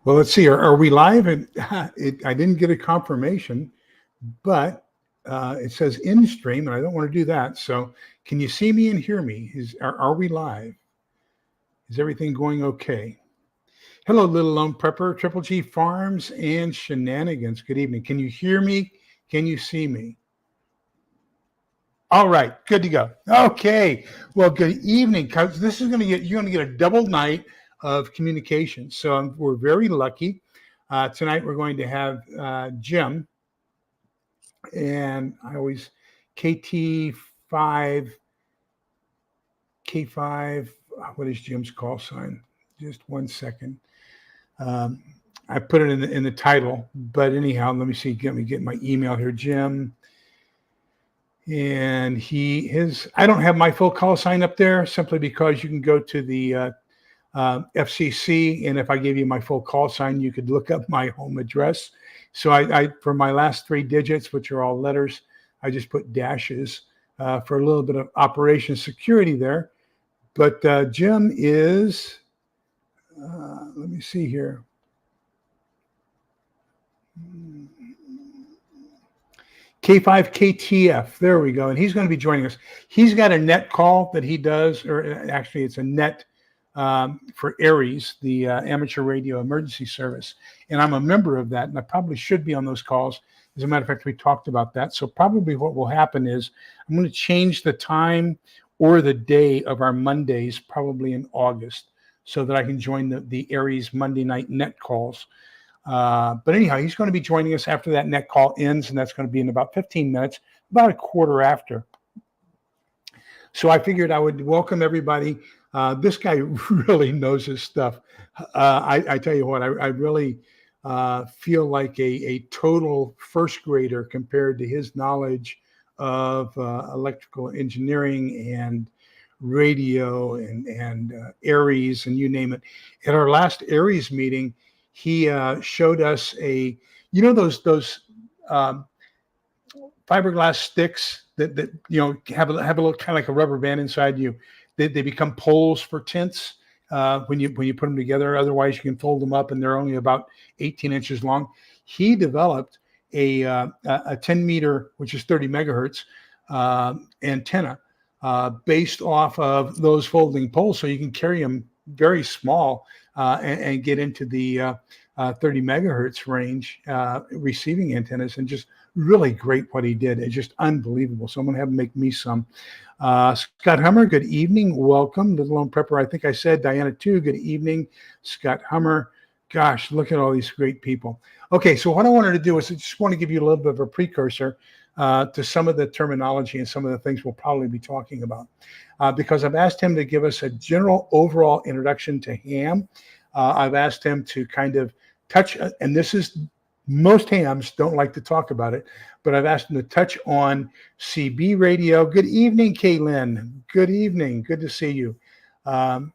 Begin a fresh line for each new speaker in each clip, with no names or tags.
Well, let's see. Are we live? And I didn't get a confirmation, but it says in stream, and I don't want to do that. So, can you see me and hear me? Are we live? Is everything going okay? Hello, Little Lone Prepper, Triple G Farms, and Shenanigans. Good evening. Can you hear me? Can you see me? All right, good to go. Okay. Well, good evening. This is you're going to get a double night of communication. So we're very lucky. Tonight we're going to have Jim, and I always KT5, K5. What is Jim's call sign? Just 1 second. I put it in the title, but anyhow, let me see. Let me get my email here, Jim. And I don't have my full call sign up there simply because you can go to the FCC, and if I gave you my full call sign, you could look up my home address. So I for my last 3 digits, which are all letters, I just put dashes for a little bit of operation security there. But Jim is, let me see here. K5KTF, there we go. And he's going to be joining us. He's got a net call that he does, or actually it's a net for ARES, the Amateur Radio Emergency Service. And I'm a member of that, and I probably should be on those calls. As a matter of fact, we talked about that. So probably what will happen is I'm going to change the time or the day of our Mondays, probably in August, so that I can join the ARES Monday night net calls. But anyhow, he's going to be joining us after that net call ends, and that's going to be in about 15 minutes, about a quarter after. So I figured I would welcome everybody. This guy really knows his stuff. I tell you what, I really feel like a total first grader compared to his knowledge of electrical engineering and radio and ARES and you name it. At our last ARES meeting, he showed us those fiberglass sticks that have a little kind of like a rubber band inside you. They become poles for tents when you put them together. Otherwise, you can fold them up, and they're only about 18 inches long. He developed a 10 meter, which is 30 megahertz antenna based off of those folding poles, so you can carry them very small and get into the 30 megahertz range receiving antennas, and just really great what he did. It's just unbelievable. So I'm going to have him make me some. Scott Hummer, good evening. Welcome. Little Lone Prepper, I think I said. Diana, too, good evening. Scott Hummer. Gosh, look at all these great people. Okay, so what I wanted to do is I just want to give you a little bit of a precursor to some of the terminology and some of the things we'll probably be talking about. Because I've asked him to give us a general overall introduction to ham. I've asked him to kind of touch, and this is, most hams don't like to talk about it, but I've asked him to touch on CB radio. Good evening, Kaylin. Good evening. Good to see you. So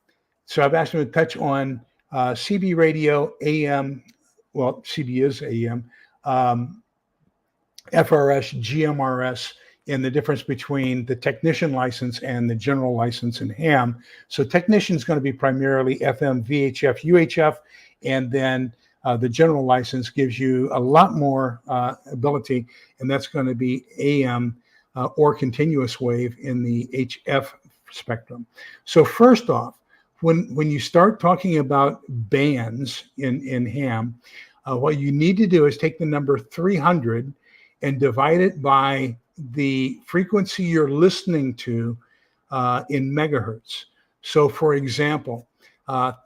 I've asked him to touch on CB radio, AM, well, CB is AM, FRS, GMRS, and the difference between the technician license and the general license in ham. So technician is going to be primarily FM, VHF, UHF, and then the general license gives you a lot more ability, and that's going to be AM or continuous wave in the HF spectrum. So first off, when you start talking about bands in ham, what you need to do is take the number 300 and divide it by the frequency you're listening to in megahertz. So for example,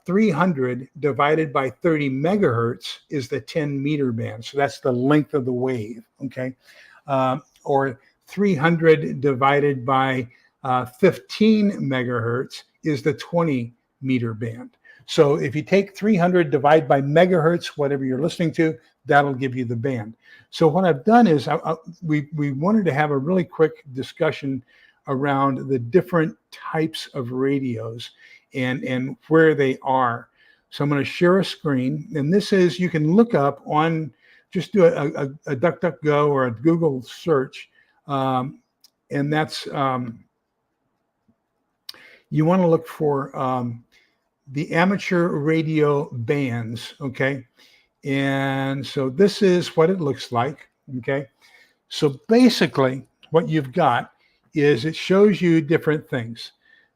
300 divided by 30 megahertz is the 10 meter band. So that's the length of the wave, okay? Or 300 divided by 15 megahertz is the 20 meter band. So if you take 300 divided by megahertz, whatever you're listening to, that'll give you the band. So what I've done is we wanted to have a really quick discussion around the different types of radios and where they are. So I'm going to share a screen, and this is, you can look up on, just do a DuckDuckGo or a Google search, and that's, you want to look for the amateur radio bands, okay? And so this is what it looks like, okay? So basically what you've got is it shows you different things.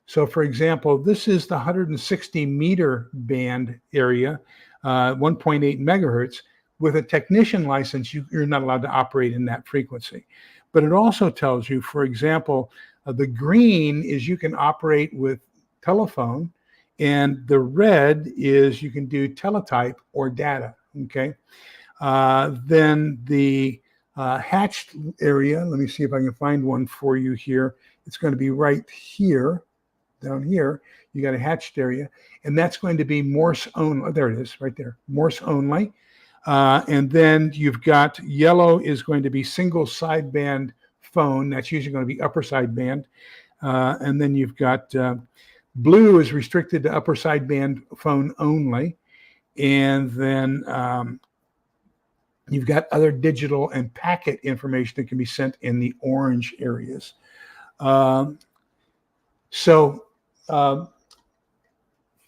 So for example, this is the 160 meter band area, 1.8 megahertz. With a technician license, you're not allowed to operate in that frequency. But it also tells you, for example, the green is you can operate with telephone, and the red is you can do teletype or data, okay? Then the hatched area, let me see if I can find one for you here. It's going to be right here, down here. You got a hatched area, and that's going to be Morse only. There it is, right there, Morse only. And then you've got yellow is going to be single sideband phone. That's usually going to be upper sideband. And then you've got blue is restricted to upper sideband phone only. And then you've got other digital and packet information that can be sent in the orange areas.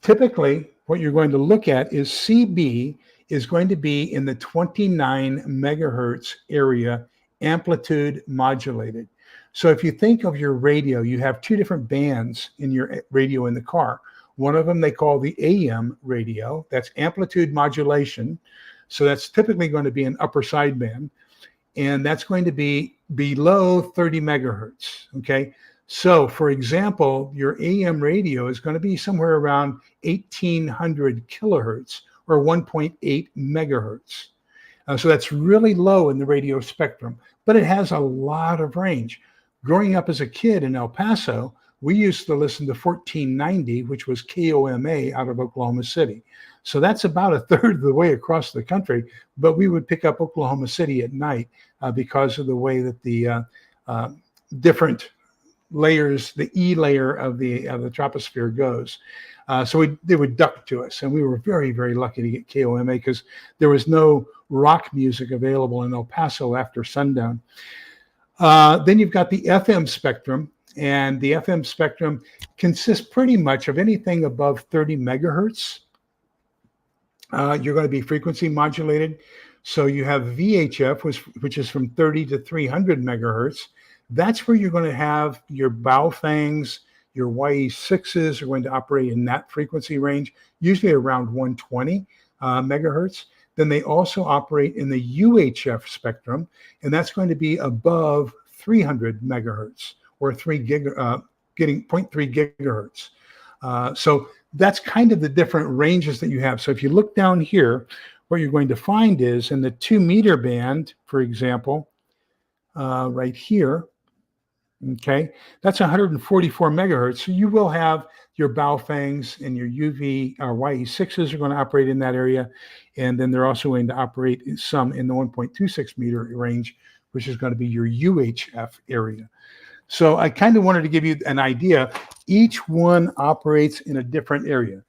Typically, what you're going to look at is CB is going to be in the 29 megahertz area, amplitude modulated. So if you think of your radio, you have two different bands in your radio in the car. One of them they call the AM radio. That's amplitude modulation. So that's typically going to be an upper sideband, and that's going to be below 30 megahertz, okay? So for example, your AM radio is going to be somewhere around 1800 kilohertz or 1.8 megahertz. So that's really low in the radio spectrum, but it has a lot of range. Growing up as a kid in El Paso, we used to listen to 1490, which was KOMA out of Oklahoma City. So that's about a third of the way across the country, but we would pick up Oklahoma City at night because of the way that the different layers, the E layer of the troposphere goes. So they would duck to us, and we were very, very lucky to get KOMA because there was no rock music available in El Paso after sundown. Then you've got the FM spectrum, and the FM spectrum consists pretty much of anything above 30 megahertz. You're going to be frequency modulated. So you have VHF, which is from 30 to 300 megahertz. That's where you're going to have your Baofangs, your YE6s are going to operate in that frequency range, usually around 120 megahertz. Then they also operate in the UHF spectrum, and that's going to be above 300 megahertz or getting 0.3 gigahertz. So that's kind of the different ranges that you have. So if you look down here, what you're going to find is in the 2 meter band, for example, right here, okay, that's 144 megahertz. So you will have your Baofangs and your UV or YE6s are going to operate in that area. And then they're also going to operate some in the 1.26 meter range, which is going to be your UHF area. So I kind of wanted to give you an idea. Each one operates in a different area.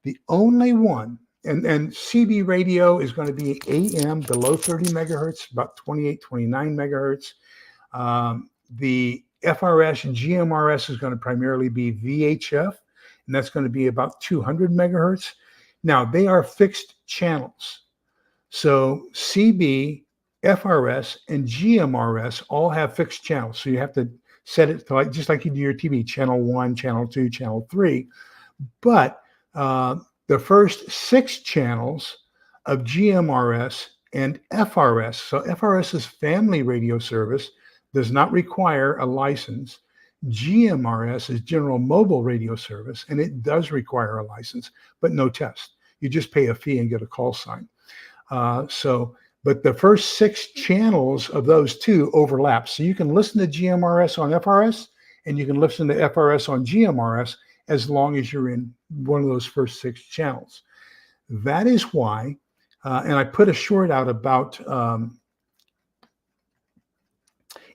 The only one, and CB radio is going to be AM below 30 megahertz, about 28, 29 megahertz. The FRS and GMRS is going to primarily be VHF, and that's going to be about 200 megahertz. Now, they are fixed channels. So CB, FRS, and GMRS all have fixed channels. So you have to set it to just like you do your TV, channel 1, channel 2, channel 3. But the first 6 channels of GMRS and FRS, so FRS is family radio service, does not require a license. GMRS is general mobile radio service, and it does require a license, but no test. You just pay a fee and get a call sign. But the first 6 channels of those two overlap. So you can listen to GMRS on FRS, and you can listen to FRS on GMRS as long as you're in one of those first 6 channels. That is why, and I put a short out about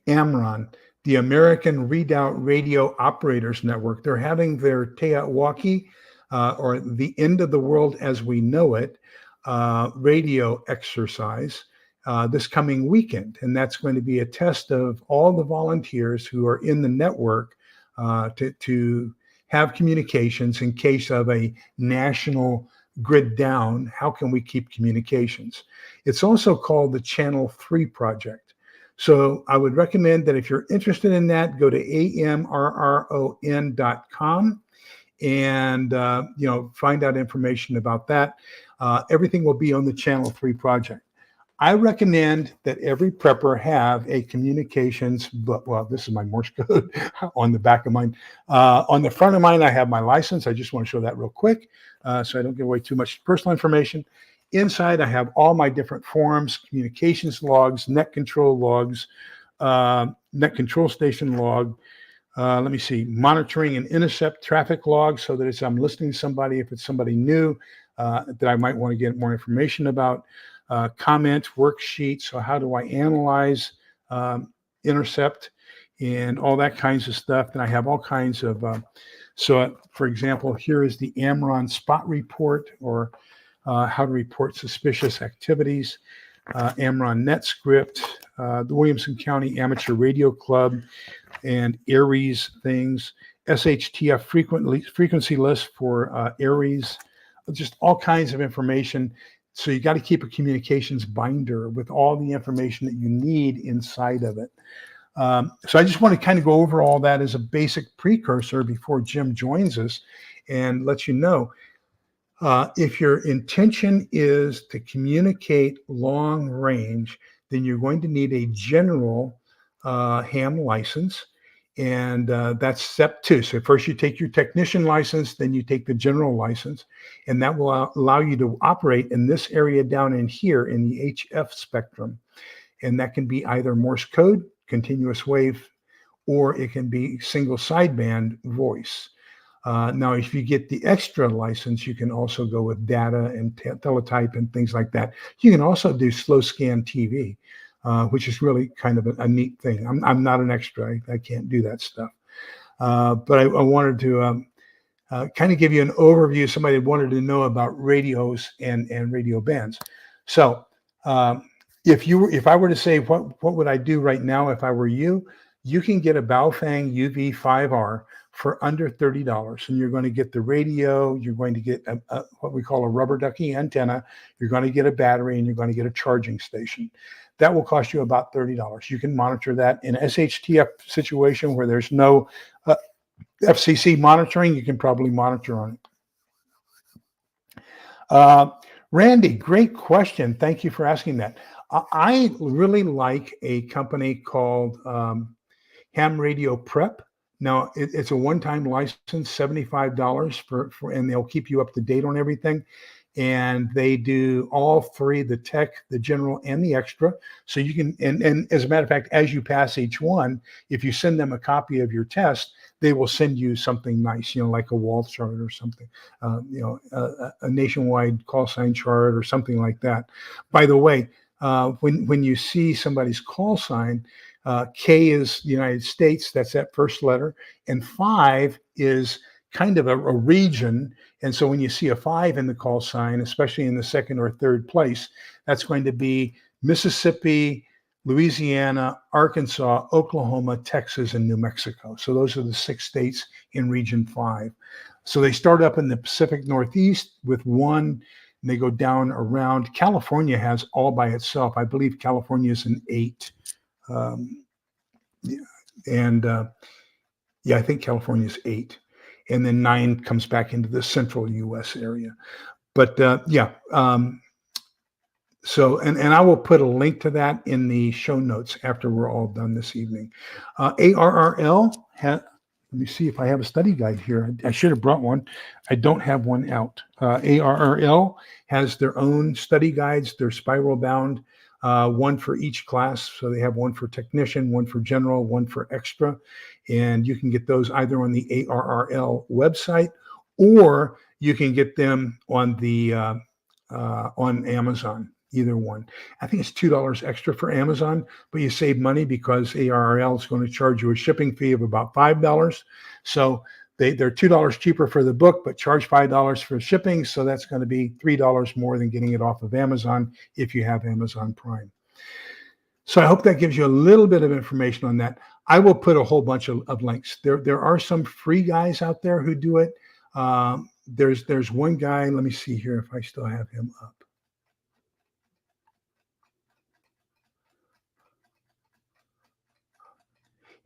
AMRON, the American Redoubt Radio Operators Network. They're having their Teotwaki, or the End of the World as We Know It, radio exercise this coming weekend. And that's going to be a test of all the volunteers who are in the network to have communications in case of a national grid down. How can we keep communications? It's also called the Channel 3 project. So I would recommend that if you're interested in that, go to amrron.com and find out information about that. Everything will be on the Channel 3 project. I recommend that every prepper have a communications book. Well, this is my Morse code on the back of mine. On the front of mine, I have my license. I just want to show that real quick so I don't give away too much personal information. Inside, I have all my different forms, communications logs, net control logs, net control station log. Let me see, monitoring and intercept traffic logs so that I'm listening to somebody, if it's somebody new that I might want to get more information about. Comment worksheet. So how do I analyze, intercept, and all that kinds of stuff? And I have all kinds of, for example, here is the AMRON spot report, or how to report suspicious activities, AMRON net script, the Williamson County Amateur Radio Club, and ARES things, SHTF frequency list for ARES, just all kinds of information. So you got to keep a communications binder with all the information that you need inside of it. So I just want to kind of go over all that as a basic precursor before Jim joins us and let you know. If your intention is to communicate long range, then you're going to need a general ham license. And that's step 2. So first you take your technician license, then you take the general license, and that will allow you to operate in this area down in here in the HF spectrum. And that can be either Morse code, continuous wave, or it can be single sideband voice. Now, if you get the extra license, you can also go with data and teletype and things like that. You can also do slow scan TV. Which is really kind of a neat thing. I'm not an extra. I can't do that stuff. But I wanted to kind of give you an overview. Somebody wanted to know about radios and radio bands. So if I were to say, what would I do right now if I were you? You can get a Baofeng UV5R for under $30. And you're going to get the radio. You're going to get what we call a rubber ducky antenna. You're going to get a battery, and you're going to get a charging station. That will cost you about $30. You can monitor that in an SHTF situation where there's no FCC monitoring. You can probably monitor on it. Randy, great question. Thank you for asking that. I really like a company called Ham Radio Prep. Now, it's a one-time license, $75 for, and they'll keep you up to date on everything. And they do all 3, the tech, the general, and the extra. So you can, and as a matter of fact, as you pass each one, if you send them a copy of your test, they will send you something nice, like a wall chart or something, a nationwide call sign chart or something like that. By the way, when you see somebody's call sign, K is the United States, that's that first letter, and 5 is kind of a region. And so when you see a 5 in the call sign, especially in the second or third place, that's going to be Mississippi, Louisiana, Arkansas, Oklahoma, Texas, and New Mexico. So those are the 6 states in region 5. So they start up in the Pacific Northeast with 1, and they go down around. California has all by itself. I believe California is an 8. I think California is 8. And then 9 comes back into the central U.S. area. But so, and I will put a link to that in the show notes after we're all done this evening. ARRL, let me see if I have a study guide here. I should have brought one. I don't have one out. ARRL has their own study guides. They're spiral bound, one for each class. So they have one for technician, one for general, one for extra. And you can get those either on the ARRL website, or you can get them on the on Amazon. Either one. I think it's $2 extra for Amazon, but you save money because ARRL is going to charge you a shipping fee of about $5. So they're $2 cheaper for the book, but charge $5 for shipping. So that's going to be $3 more than getting it off of Amazon if you have Amazon Prime. So I hope that gives you a little bit of information on that. I will put a whole bunch of links. There are some free guys out there who do it. There's one guy. Let me see here if I still have him up.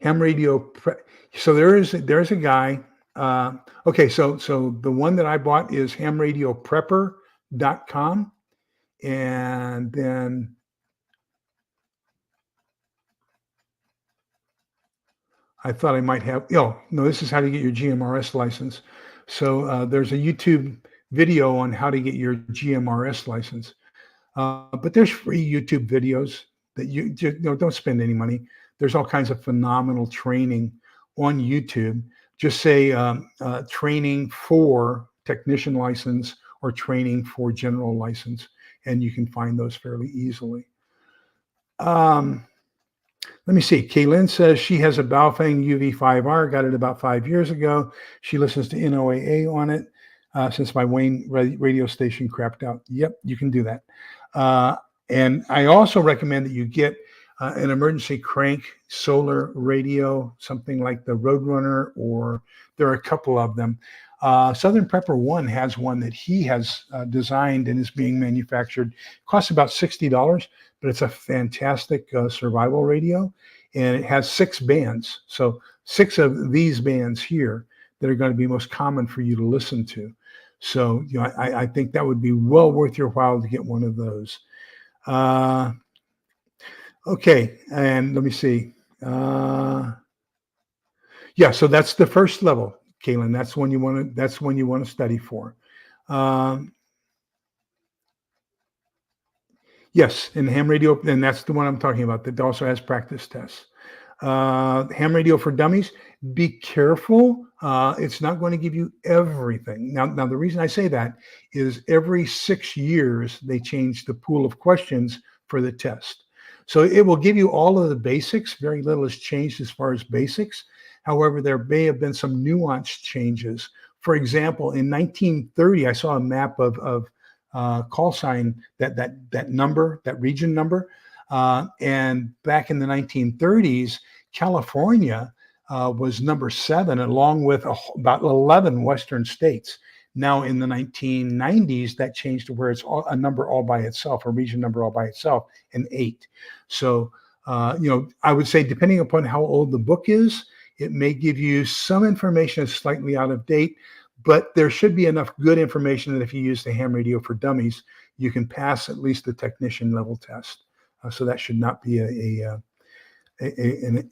Ham radio. So there's a guy. Okay, so the one that I bought is hamradioprepper.com, and then I thought I might have. Oh no, this is how to get your GMRS license. So there's a YouTube video on how to get your GMRS license. But there's free YouTube videos that you don't spend any money. There's all kinds of phenomenal training on YouTube. Just say training for technician license or training for general license, and you can find those fairly easily. Let me see. Kaylin says she has a Baofeng UV5R, got it about 5 years ago. She listens to NOAA on it since my Wayne radio station crapped out. Yep, you can do that. And I also recommend that you get an emergency crank solar radio, something like the Roadrunner, or there are a couple of them. Southern Prepper One has one that he has designed and is being manufactured. It costs about $60, but it's a fantastic survival radio, and it has 6 bands. So 6 of these bands here that are going to be most common for you to listen to. So I think that would be well worth your while to get one of those. Okay, and let me see. Yeah, so that's the first level, Kaylin. That's one you want to study for. Yes, and ham radio, and that's the one I'm talking about that also has practice tests. Ham radio for dummies, be careful. It's not going to give you everything. Now, the reason I say that is every 6 years, they change the pool of questions for the test. So it will give you all of the basics. Very little has changed as far as basics. However, there may have been some nuanced changes. For example, in 1930, I saw a map of call sign, that number, that region number. And back in the 1930s, California was number 7, along with about 11 Western states. Now in the 1990s, that changed to where it's a number all by itself, a region number all by itself, and 8. So, I would say depending upon how old the book is, it may give you some information that's slightly out of date, but there should be enough good information that if you use the ham radio for dummies, you can pass at least the technician level test. So that should not be an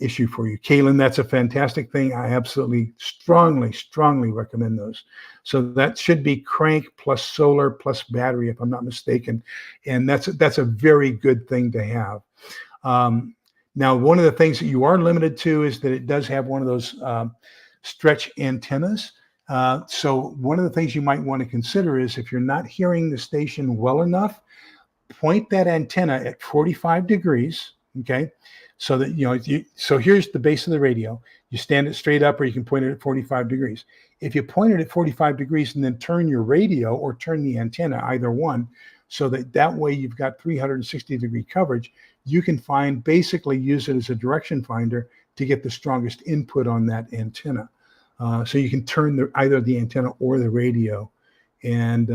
issue for you. Kaylin, that's a fantastic thing. I absolutely strongly recommend those. So that should be crank plus solar plus battery, if I'm not mistaken. And that's a very good thing to have. Now, one of the things that you are limited to is that it does have one of those stretch antennas. So one of the things you might want to consider is if you're not hearing the station well enough, point that antenna at 45 degrees, okay? So that, so here's the base of the radio. You stand it straight up, or you can point it at 45 degrees. If you point it at 45 degrees and then turn your radio or turn the antenna, either one, so that way you've got 360-degree coverage, you can basically use it as a direction finder to get the strongest input on that antenna. So you can turn either the antenna or the radio, and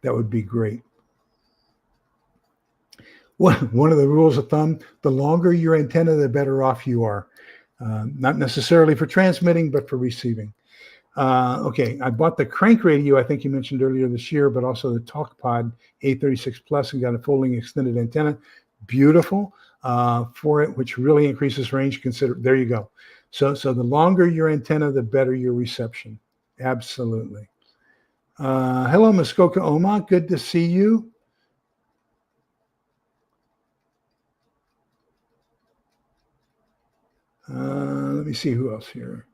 that would be great. One of the rules of thumb, the longer your antenna, the better off you are. Not necessarily for transmitting, but for receiving. Okay, I bought the crank radio, I think you mentioned earlier this year, but also the TalkPod A36 Plus, and got a folding extended antenna. Beautiful for it, which really increases range. There you go. So the longer your antenna, the better your reception. Absolutely. Hello, Muskoka Oma. Good to see you. Let me see who else here.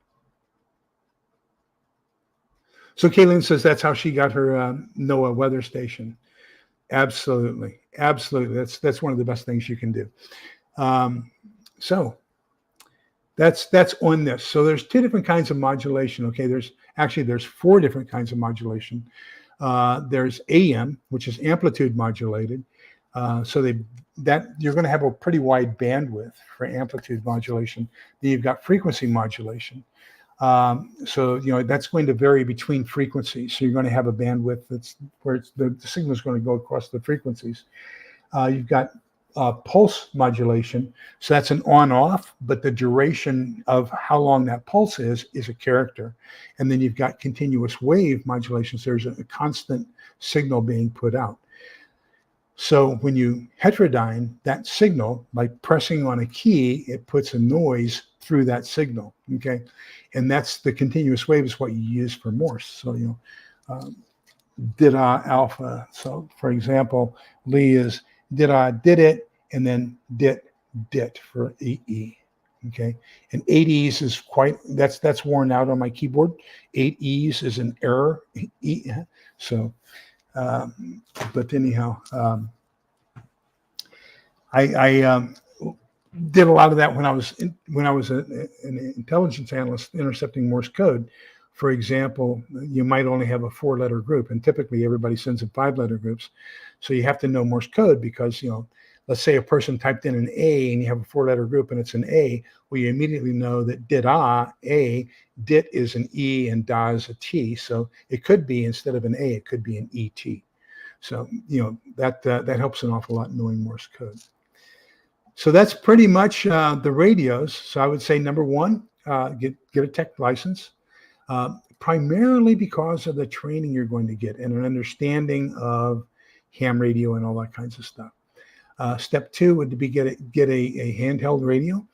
So Kaylin says that's how she got her NOAA weather station. Absolutely. That's one of the best things you can do. So that's on this. So there's 2 different kinds of modulation. Okay, there's 4 different kinds of modulation. There's AM, which is amplitude modulated. So you're going to have a pretty wide bandwidth for amplitude modulation. Then you've got frequency modulation. So that's going to vary between frequencies. So you're going to have a bandwidth that's where the signal is going to go across the frequencies. You've got pulse modulation. So that's an on-off, but the duration of how long that pulse is a character. And then you've got continuous wave modulation. So there's a constant signal being put out. So when you heterodyne that signal by pressing on a key, it puts a noise through that signal. Okay, and that's the continuous wave is what you use for Morse. So did-ah alpha. So for example, Lee is did-ah did it, and then dit for EE. Okay, and 8 E's is that's worn out on my keyboard. 8 E's is an error. So. But anyhow, I did a lot of that when I was an intelligence analyst intercepting Morse code. For example, you might only have a 4-letter group, and typically everybody sends in 5-letter groups. So you have to know Morse code because let's say a person typed in an A and you have a 4-letter group and it's an A. Well, you immediately know that dit-ah, A, dit is an E and da is a T. So it could be, instead of an A, it could be an ET. So, that helps an awful lot knowing Morse code. So that's pretty much the radios. So I would say number one, get a tech license, primarily because of the training you're going to get and an understanding of ham radio and all that kinds of stuff. Step 2 would be get a handheld radio.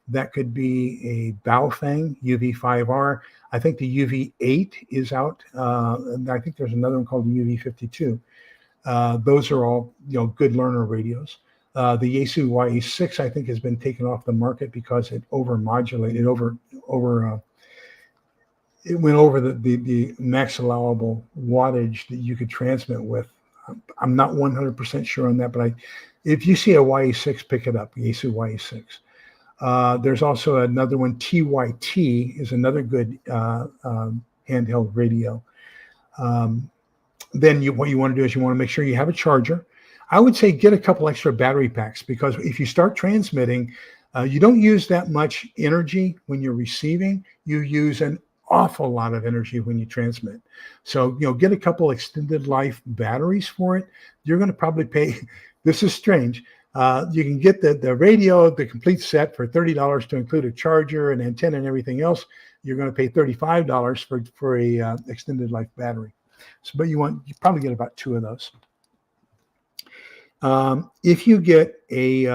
That could be a Baofeng UV5R. I think the UV8 is out. And I think there's another one called the UV52. Those are all good learner radios. The Yaesu YE6 I think has been taken off the market because it overmodulated it went over the max allowable wattage that you could transmit with. I'm not 100% sure on that, but if you see a YE6, pick it up, Yaesu YE6. There's also another one, TYT is another good handheld radio. Then what you want to do is you want to make sure you have a charger. I would say get a couple extra battery packs, because if you start transmitting, you don't use that much energy when you're receiving. You use an awful lot of energy when you transmit. So, get a couple extended life batteries for it. You're going to probably pay, this is strange. You can get the radio, the complete set for $30 to include a charger, an antenna, and everything else. You're going to pay $35 for a extended life battery. So, but you probably get about 2 of those. If you get a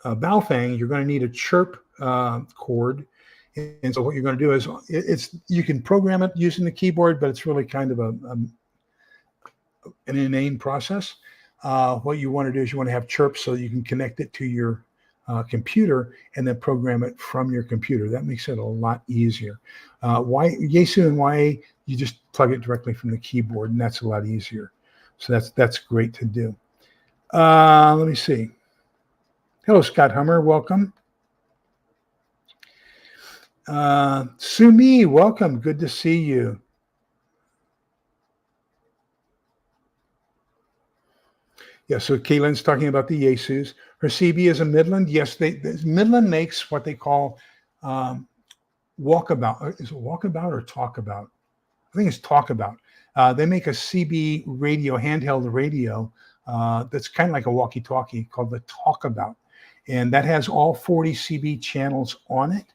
Baofeng, you're going to need a chirp cord. And so what you're going to do is you can program it using the keyboard, but it's really kind of an inane process. What you want to do is you want to have chirp so you can connect it to your computer and then program it from your computer. That makes it a lot easier. Yaesu and YA, you just plug it directly from the keyboard, and that's a lot easier. So that's great to do. Let me see. Hello, Scott Hummer. Welcome. Sumi, welcome. Good to see you. Yeah, so Kaylin's talking about the Yaesus. Her CB is a Midland. Yes, Midland makes what they call walkabout. Is it walkabout or talkabout? I think it's talkabout. They make a CB radio, handheld radio, that's kind of like a walkie-talkie called the Talkabout. And that has all 40 CB channels on it.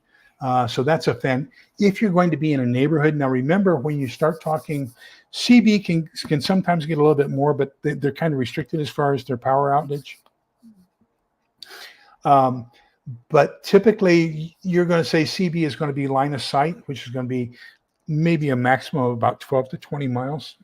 So that's a fan. If you're going to be in a neighborhood, now remember, when you start talking, CB can sometimes get a little bit more, but they're kind of restricted as far as their power outage. But typically, you're going to say CB is going to be line of sight, which is going to be maybe a maximum of about 12 to 20 miles.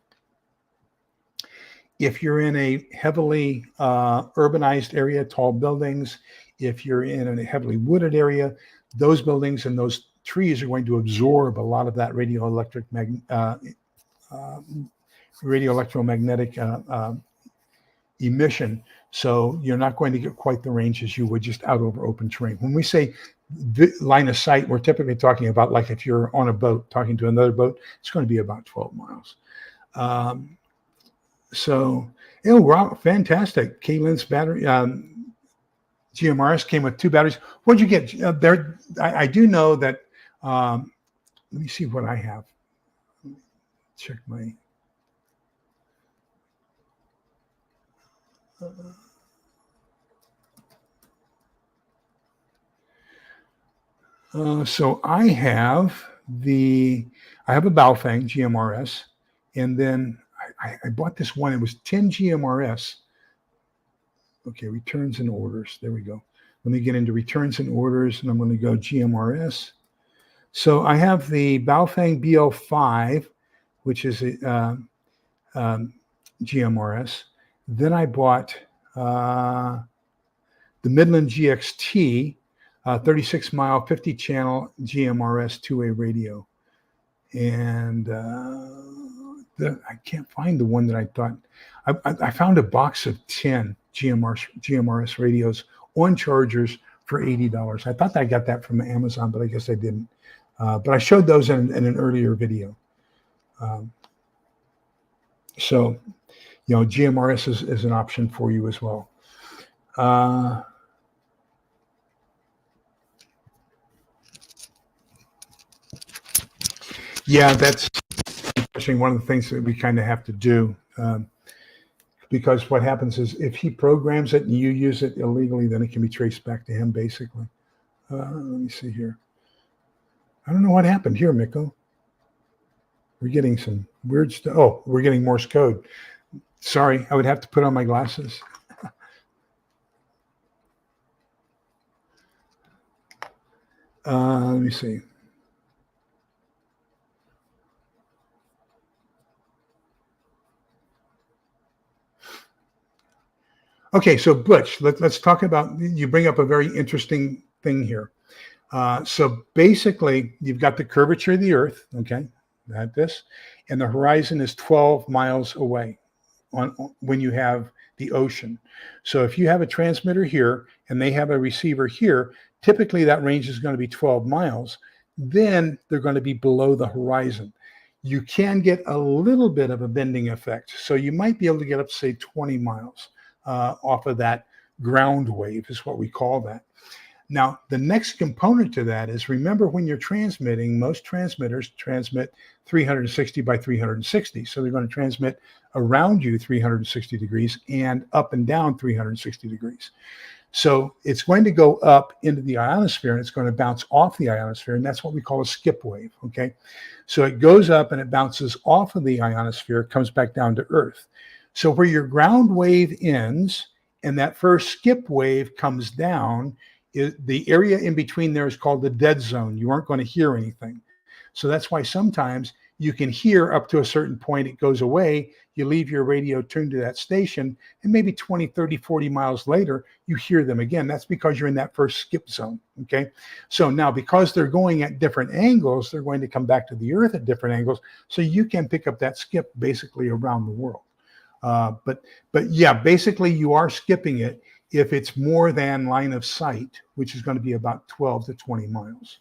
If you're in a heavily urbanized area, tall buildings, if you're in a heavily wooded area, those buildings and those trees are going to absorb a lot of that radio electromagnetic emission. So you're not going to get quite the range as you would just out over open terrain. When we say line of sight, we're typically talking about, like, if you're on a boat talking to another boat, it's going to be about 12 miles. Oh, wow, fantastic. Kaylin's battery, GMRS came with 2 batteries. What'd you get? There, I do know that, let me see what I have. Check my, so I have a Baofeng GMRS, and then I bought this one. It was 10 GMRS. Okay, returns and orders. There we go. Let me get into returns and orders, and I'm going to go GMRS. So I have the Baofeng BL5, which is a GMRS. Then I bought the Midland GXT, 36 mile, 50 channel GMRS 2-way radio. And I can't find the one that I thought. I found a box of 10 GMRS radios on chargers for $80. I thought I got that from Amazon, but I guess I didn't. But I showed those in an earlier video. So, GMRS is an option for you as well. Yeah, that's actually one of the things that we kind of have to do. Because what happens is if he programs it and you use it illegally, then it can be traced back to him, basically. Let me see here. I don't know what happened here, Mikko. We're getting some weird stuff. Oh, we're getting Morse code. Sorry, I would have to put on my glasses. Let me see. Okay, so Butch, let's talk about, you bring up a very interesting thing here. So basically, you've got the curvature of the Earth, okay, and the horizon is 12 miles away when you have the ocean. So if you have a transmitter here and they have a receiver here, typically that range is going to be 12 miles. Then they're going to be below the horizon. You can get a little bit of a bending effect. So you might be able to get up to, say, 20 miles off of that ground wave is what we call that. Now, the next component to that is, remember, when you're transmitting, most transmitters transmit 360 by 360. So they're going to transmit around you 360 degrees and up and down 360 degrees. So it's going to go up into the ionosphere and it's going to bounce off the ionosphere. And that's what we call a skip wave. Okay. So it goes up and it bounces off of the ionosphere, comes back down to Earth. So where your ground wave ends and that first skip wave comes down, the area in between there is called the dead zone. You aren't going to hear anything. So that's why sometimes you can hear up to a certain point, it goes away, you leave your radio tuned to that station, and maybe 20, 30, 40 miles later, you hear them again. That's because you're in that first skip zone, okay? So now, because they're going at different angles, they're going to come back to the Earth at different angles, so you can pick up that skip basically around the world. But yeah, basically you are skipping it if it's more than line of sight, which is going to be about 12 to 20 miles.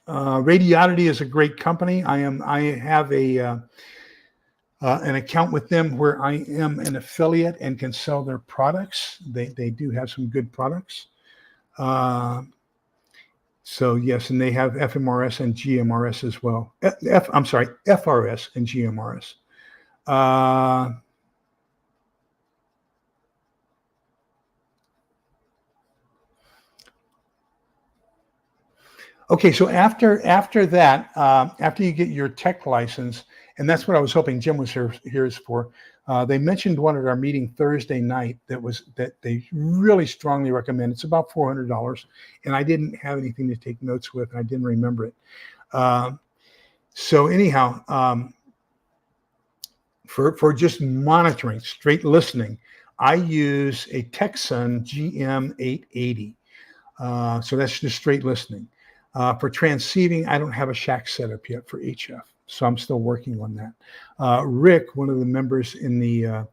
Radioddity is a great company. I have an account with them where I am an affiliate and can sell their products. They do have some good products. So yes, and they have FMRS and GMRS as well. FRS and GMRS. Okay, so after that, after you get your tech license, and that's what I was hoping Jim was here for. They mentioned one at our meeting Thursday night that they really strongly recommend. It's about $400, and I didn't have anything to take notes with. I didn't remember it. So anyhow, for just monitoring, straight listening, I use a Texan GM880. So that's just straight listening. For transceiving, I don't have a shack set up yet for HF, so I'm still working on that. Rick, one of the members in the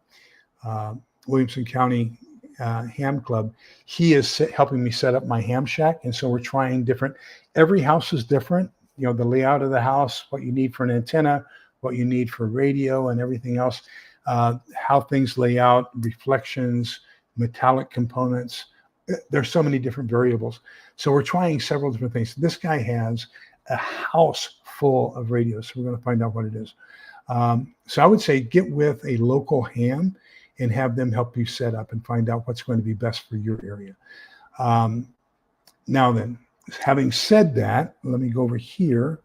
Williamson County Ham Club, he is helping me set up my ham shack, and so we're trying different. Every house is different. You know, the layout of the house, what you need for an antenna, what you need for radio, and everything else. how things lay out, reflections, metallic components. There's so many different variables. So we're trying several different things. This guy has a house full of radios. So we're going to find out what it is. So I would say get with a local ham and have them help you set up and find out what's going to be best for your area. Now then, having said that, let me go over here.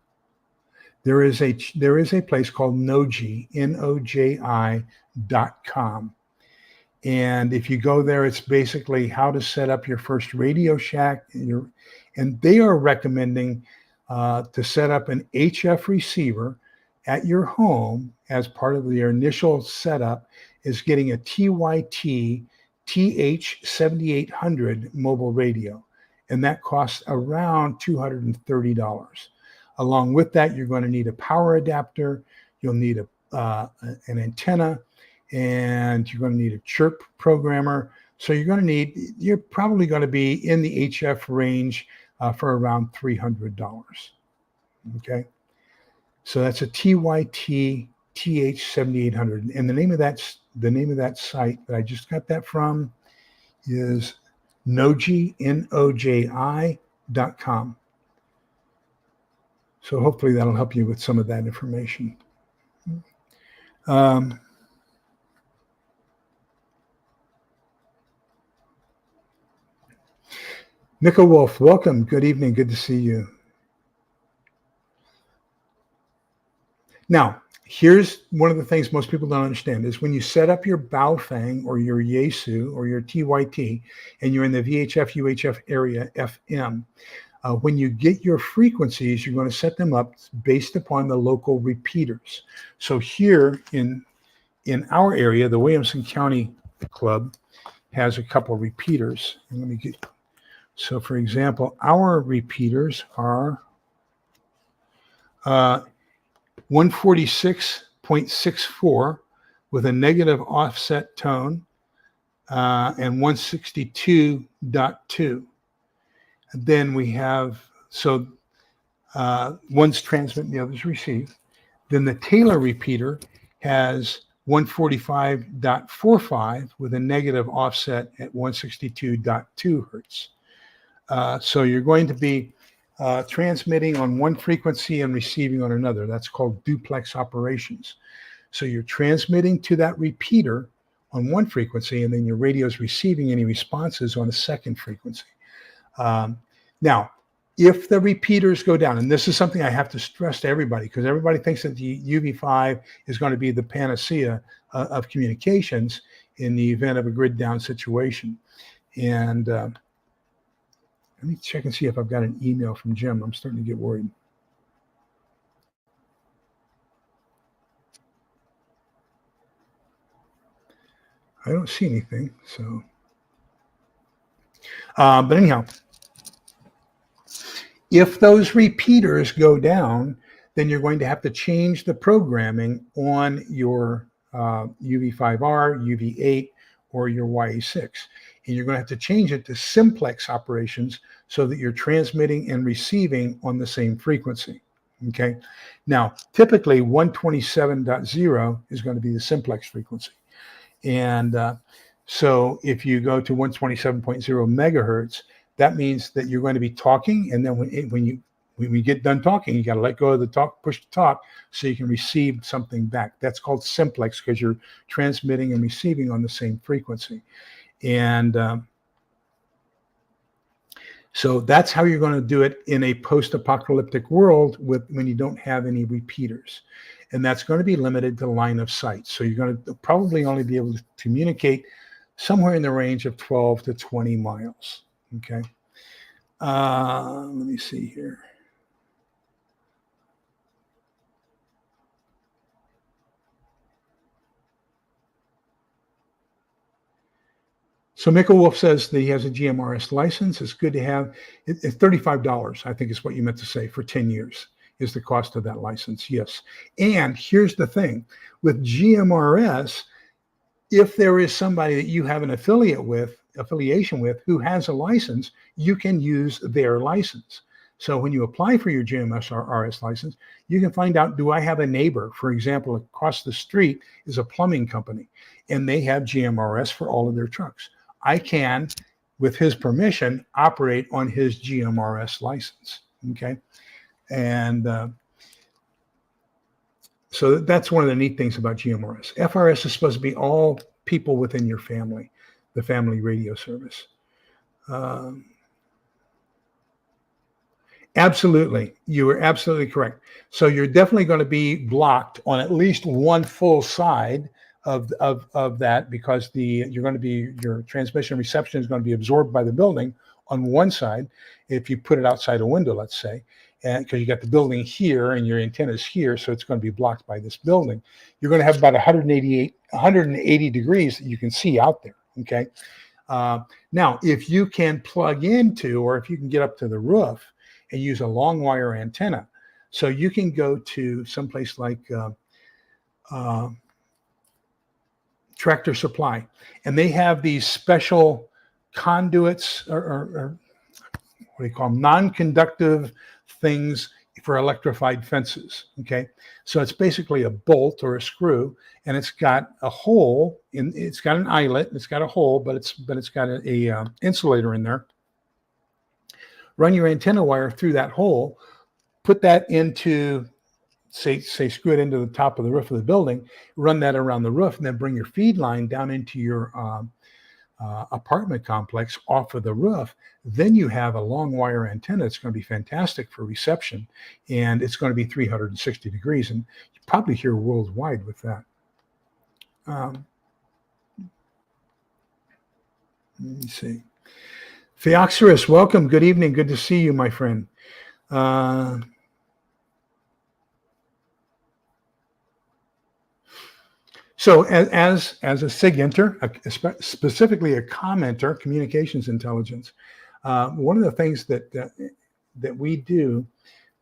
There is a place called Noji, NOJI.com. And if you go there, it's basically how to set up your first Radio Shack. And they are recommending to set up an HF receiver at your home as part of your initial setup is getting a TYT TH7800 mobile radio. And that costs around $230. Along with that, you're going to need a power adapter. You'll need an antenna, and you're going to need a chirp programmer. So you're probably going to be in the HF range for around $300. Okay. So that's a TYT TH7800. And the name of that site that I just got that from is Noji, NOJI.com. So hopefully that'll help you with some of that information. Nickel Wolf, welcome. Good evening. Good to see you. Now, here's one of the things most people don't understand is when you set up your Baofeng or your Yaesu or your TYT and you're in the VHF, UHF area, FM, when you get your frequencies, you're going to set them up based upon the local repeaters. So here in our area, the Williamson County Club has a couple of repeaters. And so for example, our repeaters are 146.64 with a negative offset tone and 162.2. Then we have, one's transmit and the other's receive. Then the Taylor repeater has 145.45 with a negative offset at 162.2 hertz. So you're going to be transmitting on one frequency and receiving on another. That's called duplex operations. So you're transmitting to that repeater on one frequency, and then your radio is receiving any responses on a second frequency. Now, if the repeaters go down, and this is something I have to stress to everybody, because everybody thinks that the UV5 is going to be the panacea of communications in the event of a grid down situation. And let me check and see if I've got an email from Jim. I'm starting to get worried. I don't see anything, so. But anyhow, if those repeaters go down, then you're going to have to change the programming on your UV5R, UV8, or your YA6. And you're going to have to change it to simplex operations so that you're transmitting and receiving on the same frequency. Okay. Now, typically 127.0 is going to be the simplex frequency. And so if you go to 127.0 megahertz, that means that you're going to be talking. And then when we get done talking, you got to let go of the talk, push the talk so you can receive something back. That's called simplex because you're transmitting and receiving on the same frequency. And so that's how you're going to do it in a post-apocalyptic world when you don't have any repeaters. And that's going to be limited to line of sight. So you're going to probably only be able to communicate somewhere in the range of 12 to 20 miles. Okay. Let me see here. So Michael Wolf says that he has a GMRS license. It's good to have. It's $35, I think is what you meant to say, for 10 years is the cost of that license. Yes. And here's the thing. With GMRS, if there is somebody that you have an affiliation with who has a license, you can use their license. So when you apply for your GMS or RS license, you can find out, do I have a neighbor? For example, across the street is a plumbing company, and they have GMRS for all of their trucks. I can, with his permission, operate on his GMRS license. Okay. And so that's one of the neat things about GMRS. FRS is supposed to be all people within your family, the family radio service. Absolutely. You are absolutely correct. So you're definitely going to be blocked on at least one full side of that, because your transmission reception is going to be absorbed by the building on one side. If you put it outside a window, let's say, and because you got the building here and your antenna's here, so it's going to be blocked by this building. You're going to have about 180 degrees that you can see out there. Okay. Now, if you can plug into, or if you can get up to the roof and use a long wire antenna, so you can go to someplace like Tractor Supply, and they have these special conduits, or what do you call them, non-conductive things for electrified fences. Okay, so it's basically a bolt or a screw, and it's got a hole in. It's got an eyelet. It's got a hole, but it's got a insulator in there. Run your antenna wire through that hole. Put that into, say screw it into the top of the roof of the building. Run that around the roof, and then bring your feed line down into your apartment complex off of the roof. Then you have a long wire antenna. It's going to be fantastic for reception, and it's going to be 360 degrees, and you probably hear worldwide with that. Let me see. Theoxerus, welcome. Good evening. Good to see you, my friend. So as a SIG-enter, specifically a commenter, communications intelligence, one of the things that we do,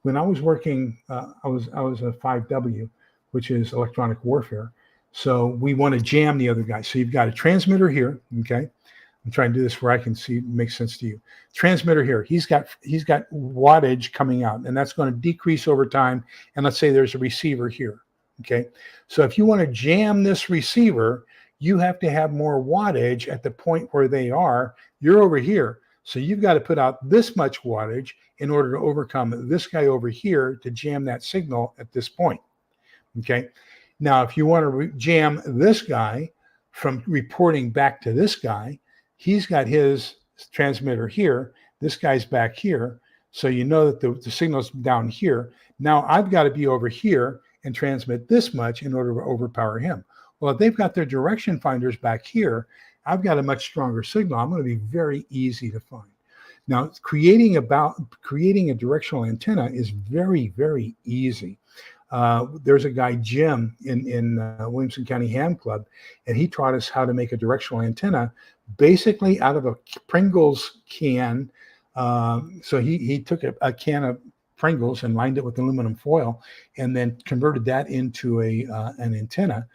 when I was working, I was a 5W, which is electronic warfare. So we want to jam the other guy. So you've got a transmitter here, okay? I'm trying to do this where I can see it makes sense to you. Transmitter here, he's got wattage coming out, and that's going to decrease over time. And let's say there's a receiver here. Okay, so if you want to jam this receiver, you have to have more wattage at the point where they are. You're over here, so you've got to put out this much wattage in order to overcome this guy over here to jam that signal at this point. Okay, now if you want to jam this guy from reporting back to this guy, he's got his transmitter here. This guy's back here, so you know that the signal's down here. Now I've got to be over here and transmit this much in order to overpower him. Well, if they've got their direction finders back here, I've got a much stronger signal. I'm going to be very easy to find. Now, creating a directional antenna is very, very easy. There's a guy, Jim, in Williamson County Ham Club, and he taught us how to make a directional antenna basically out of a Pringles can. So he took a can of Pringles and lined it with aluminum foil, and then converted that into an antenna,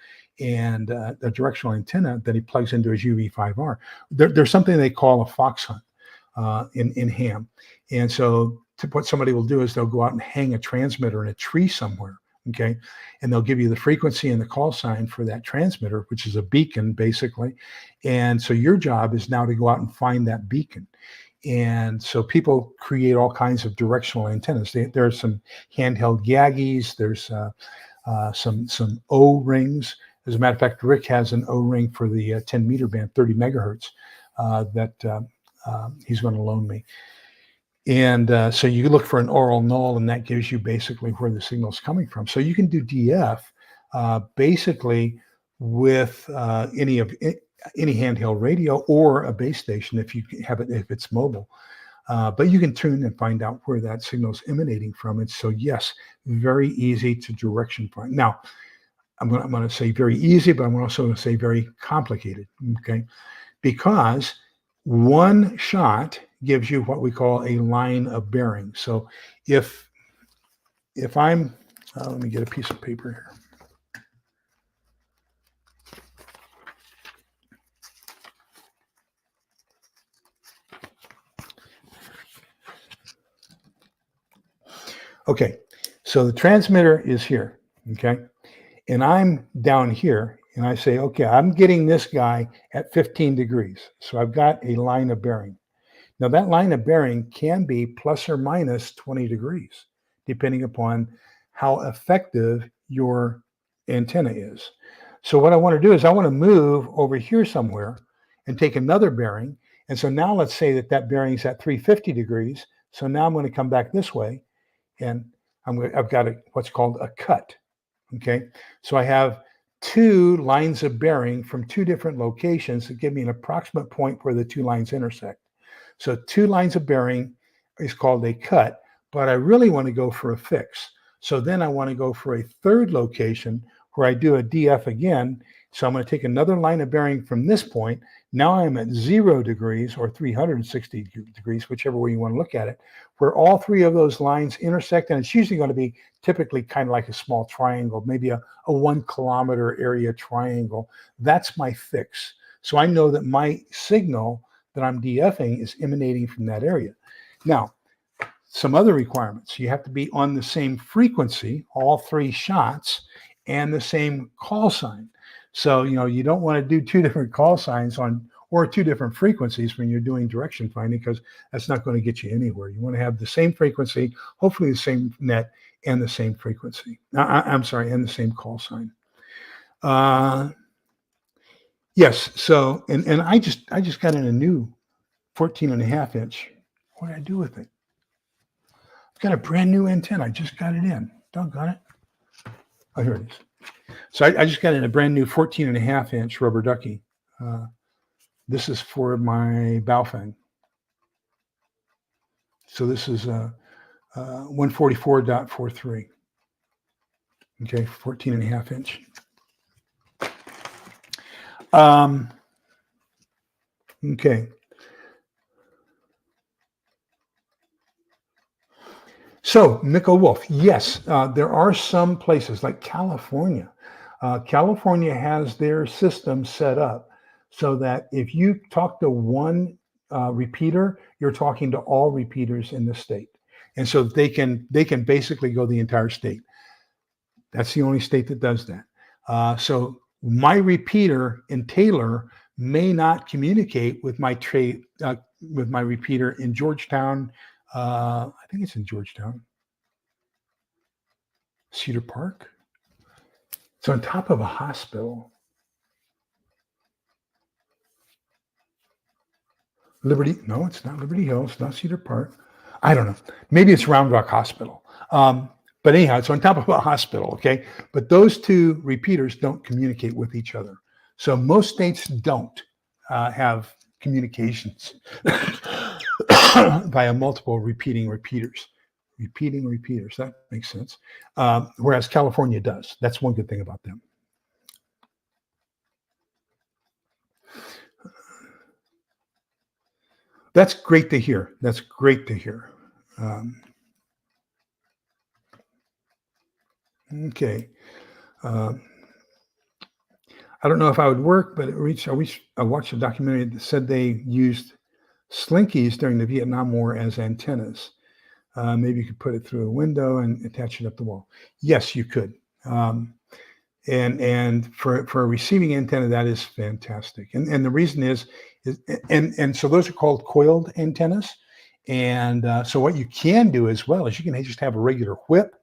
and a directional antenna that he plugs into his UV5R. There's something they call a fox hunt in ham, and so what somebody will do is they'll go out and hang a transmitter in a tree somewhere, okay, and they'll give you the frequency and the call sign for that transmitter, which is a beacon basically, and so your job is now to go out and find that beacon. And so people create all kinds of directional antennas. There are some handheld Yagis. There's some O-rings. As a matter of fact, Rick has an O-ring for the 10 meter band, 30 megahertz, that he's going to loan me. And so you look for an oral null, and that gives you basically where the signal is coming from. So you can do DF basically with any handheld radio or a base station if you have it, if it's mobile. But you can tune and find out where that signal is emanating from. And so, yes, very easy to direction find. Now, I'm going to say very easy, but I'm also going to say very complicated, okay? Because one shot gives you what we call a line of bearing. So if I'm, let me get a piece of paper here. Okay, so the transmitter is here, okay? And I'm down here, and I say, okay, I'm getting this guy at 15 degrees. So I've got a line of bearing. Now that line of bearing can be plus or minus 20 degrees, depending upon how effective your antenna is. So what I want to do is I want to move over here somewhere and take another bearing. And so now let's say that that bearing's at 350 degrees. So now I'm going to come back this way, and I've got what's called a cut. Okay, so I have two lines of bearing from two different locations that give me an approximate point where the two lines intersect. So two lines of bearing is called a cut, but I really want to go for a fix. So then I want to go for a third location where I do a DF again. So I'm going to take another line of bearing from this point. Now I'm at 0 degrees or 360 degrees, whichever way you want to look at it, where all three of those lines intersect. And it's usually going to be typically kind of like a small triangle, maybe a 1 kilometer area triangle. That's my fix. So I know that my signal that I'm DFing is emanating from that area. Now, some other requirements. You have to be on the same frequency, all three shots, and the same call sign. So, you don't want to do two different call signs or two different frequencies when you're doing direction finding, because that's not going to get you anywhere. You want to have the same frequency, hopefully the same net and the same frequency. And the same call sign. Yes. So, and I just got in a new 14.5 inch. What did I do with it? I've got a brand new antenna. I just got it in. Doggone it. Oh, here it is. So I just got in a brand new 14.5 inch rubber ducky. This is for my Baofeng. So this is 144.43. Okay, 14.5 inch. Okay. So, Miko Wolf, yes, there are some places like California. California has their system set up so that if you talk to one repeater, you're talking to all repeaters in the state. And so they can basically go the entire state. That's the only state that does that. So my repeater in Taylor may not communicate with my repeater in Georgetown. I think it's in Georgetown. Cedar Park. It's on top of a hospital. Liberty, no, it's not Liberty Hill. It's not Cedar Park. I don't know. Maybe it's Round Rock Hospital. But anyhow, it's on top of a hospital, okay? But those two repeaters don't communicate with each other. So most states don't have communications via multiple repeating repeaters. That makes sense. Whereas California does. That's one good thing about them. That's great to hear. Okay. I don't know if I would work, but I watched a documentary that said they used slinkies during the Vietnam War as antennas. Maybe you could put it through a window and attach it up the wall. Yes, you could. And for a receiving antenna, that is fantastic. And the reason is so those are called coiled antennas. And so what you can do as well is you can just have a regular whip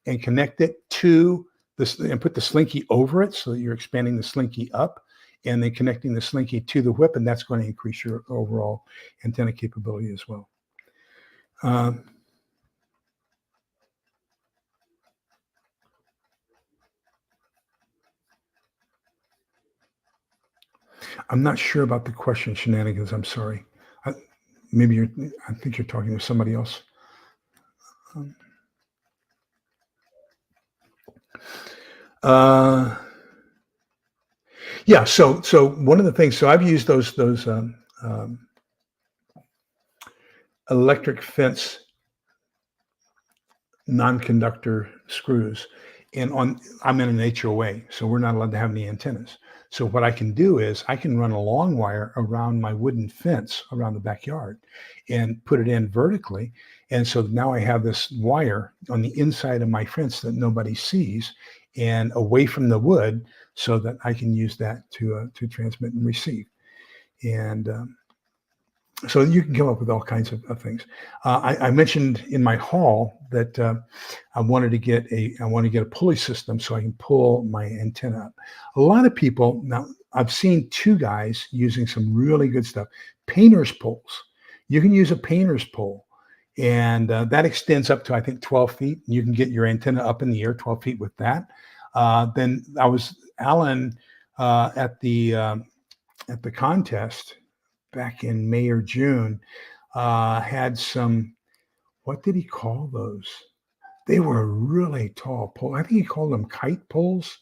and connect it to this and put the slinky over it so that you're expanding the slinky up and then connecting the slinky to the whip, and that's going to increase your overall antenna capability as well. I'm not sure about the question, Shenanigans. I'm sorry. I think you're talking to somebody else. Yeah. So one of the things. So I've used those electric fence non-conductor screws, and I'm in an HOA, so we're not allowed to have any antennas. So what I can do is I can run a long wire around my wooden fence around the backyard and put it in vertically. And so now I have this wire on the inside of my fence that nobody sees and away from the wood so that I can use that to transmit and receive. And so you can come up with all kinds of things. I mentioned in my haul that I want to get a pulley system so I can pull my antenna up. A lot of people now, I've seen two guys using some really good stuff. Painter's poles. You can use a painter's pole, and that extends up to I think 12 feet. You can get your antenna up in the air 12 feet with that. Then Alan at the contest back in May or June, had some, what did he call those? They were really tall poles. I think he called them kite poles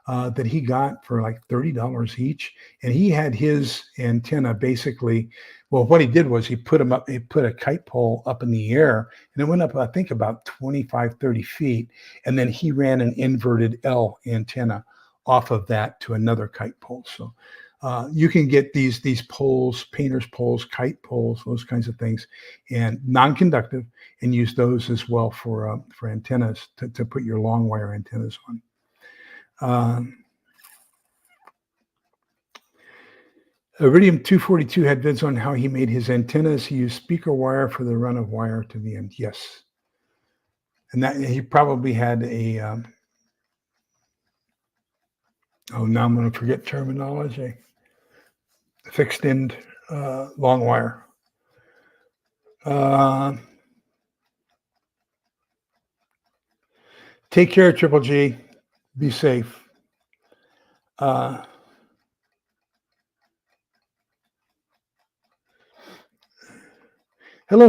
that he got for like $30 each. And he had his antenna basically, well, what he did was he put a kite pole up in the air and it went up, I think about 25, 30 feet. And then he ran an inverted L antenna off of that to another kite pole. So you can get these poles, painter's poles, kite poles, those kinds of things, and non-conductive, and use those as well for antennas to put your long wire antennas on. Iridium 242 had vids on how he made his antennas. He used speaker wire for the run of wire to the end. Yes, and that he probably had a. Now I'm going to forget terminology. Fixed end long wire. Take care, Triple G. Be safe. Hello,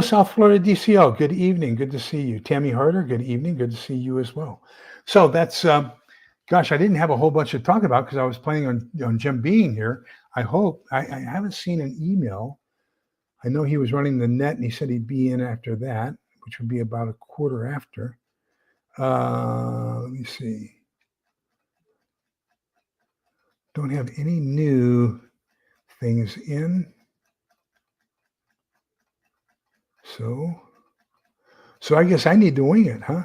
South Florida DCL. Good evening. Good to see you. Tammy Harder, good evening. Good to see you as well. So that's, gosh, I didn't have a whole bunch to talk about because I was planning on Jim being here. I hope. I haven't seen an email. I know he was running the net and he said he'd be in after that, which would be about a quarter after. Let me see. Don't have any new things in. So I guess I need to wing it, huh?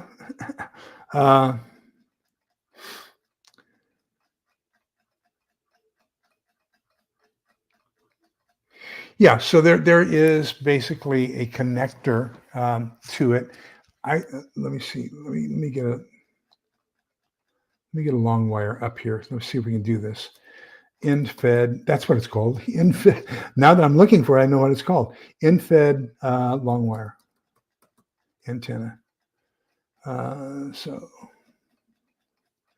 Yeah, so there is basically a connector to it. Let me see. Let me get a long wire up here. Let's see if we can do this. End fed. That's what it's called. End fed. Now that I'm looking for it, I know what it's called. End fed long wire antenna. So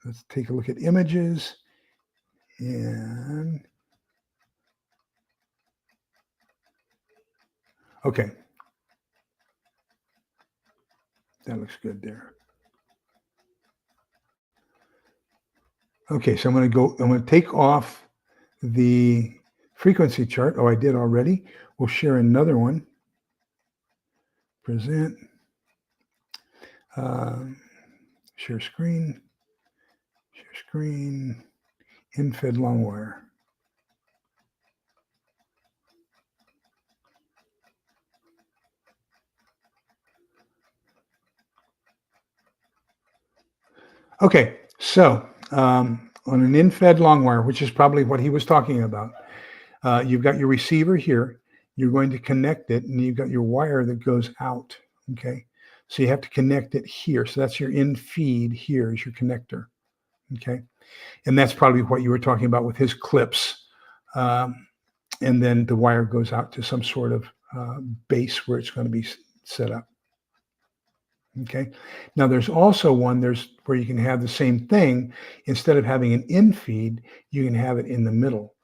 let's take a look at images and. Okay. That looks good there. Okay, so I'm going to take off the frequency chart. Oh, I did already. We'll share another one. Present. Share screen. Share screen. End-fed long wire. Okay, so on an in-fed long wire, which is probably what he was talking about, you've got your receiver here. You're going to connect it, and you've got your wire that goes out. Okay, so you have to connect it here. So that's your in-feed. Here is your connector. Okay, and that's probably what you were talking about with his clips. And then the wire goes out to some sort of base where it's going to be set up. Okay. Now there's also one where you can have the same thing. Instead of having an in feed, you can have it in the middle.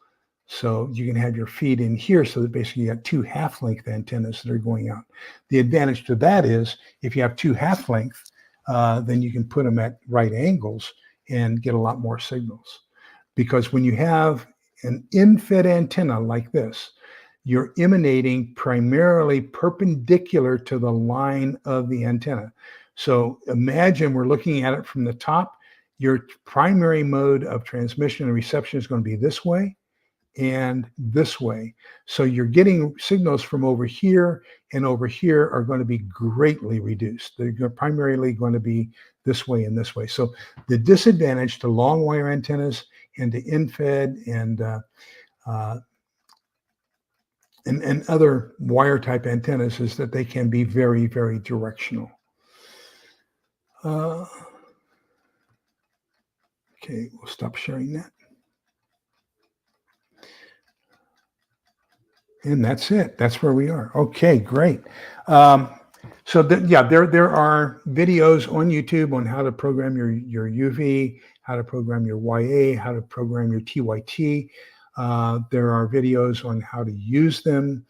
So you can have your feed in here so that basically you got two half-length antennas that are going out. The advantage to that is if you have two half-length, then you can put them at right angles and get a lot more signals. Because when you have an in-fed antenna like this, you're emanating primarily perpendicular to the line of the antenna. So imagine we're looking at it from the top. Your primary mode of transmission and reception is going to be this way, and this way. So you're getting signals from over here and over here are going to be greatly reduced. They're primarily going to be this way and this way. So the disadvantage to long wire antennas and to infed and other wire type antennas is that they can be very, very directional. Okay, we'll stop sharing that. And that's it. That's where we are. Okay, great. So there are videos on YouTube on how to program your UV, how to program your YA, how to program your TYT. There are videos on how to use them.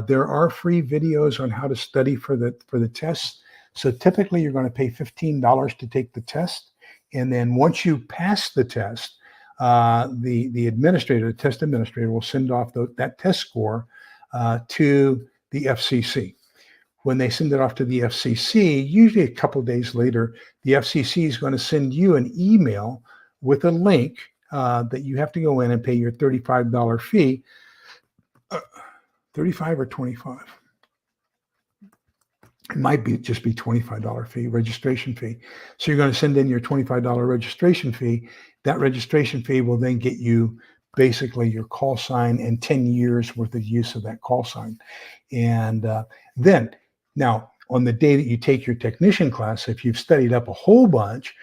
There are free videos on how to study for the tests. So typically you're going to pay $15 to take the test. And then once you pass the test, the test administrator will send off that test score to the FCC. When they send it off to the FCC, usually a couple of days later, the FCC is going to send you an email with a link that you have to go in and pay your $35 fee. 35 or 25? It might just be $25 fee, registration fee. So you're going to send in your $25 registration fee. That registration fee will then get you basically your call sign and 10 years worth of use of that call sign. And then, now, on the day that you take your technician class, if you've studied up a whole bunch,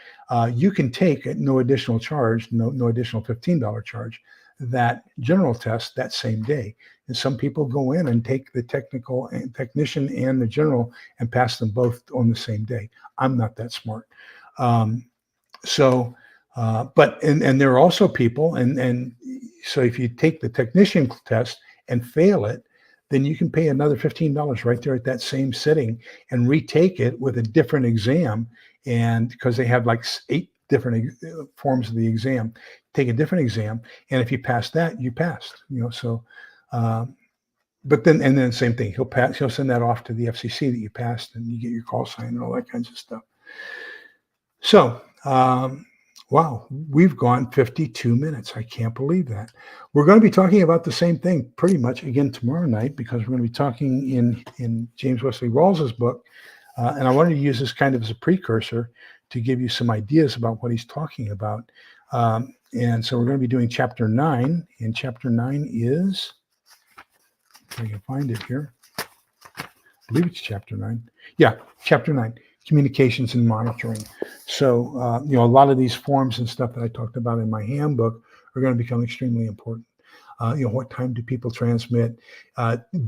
you can take at no additional charge, no additional $15 charge, that general test that same day. And some people go in and take the technician and the general and pass them both on the same day. I'm not that smart. But there are also people, and so if you take the technician test and fail it, then you can pay another $15 right there at that same sitting and retake it with a different exam. And because they have like 8 different forms of the exam, take a different exam. And if you pass that, you passed, so, but then same thing, he'll send that off to the FCC that you passed and you get your call sign and all that kinds of stuff. So, wow, we've gone 52 minutes. I can't believe that. We're going to be talking about the same thing pretty much again tomorrow night, because we're going to be talking in James Wesley Rawles's book. And I wanted to use this kind of as a precursor to give you some ideas about what he's talking about. And so we're going to be doing chapter 9. And chapter 9 is, if I can find it here, I believe it's chapter 9. Yeah, chapter 9. Communications and monitoring. So, a lot of these forms and stuff that I talked about in my handbook are going to become extremely important. What time do people transmit?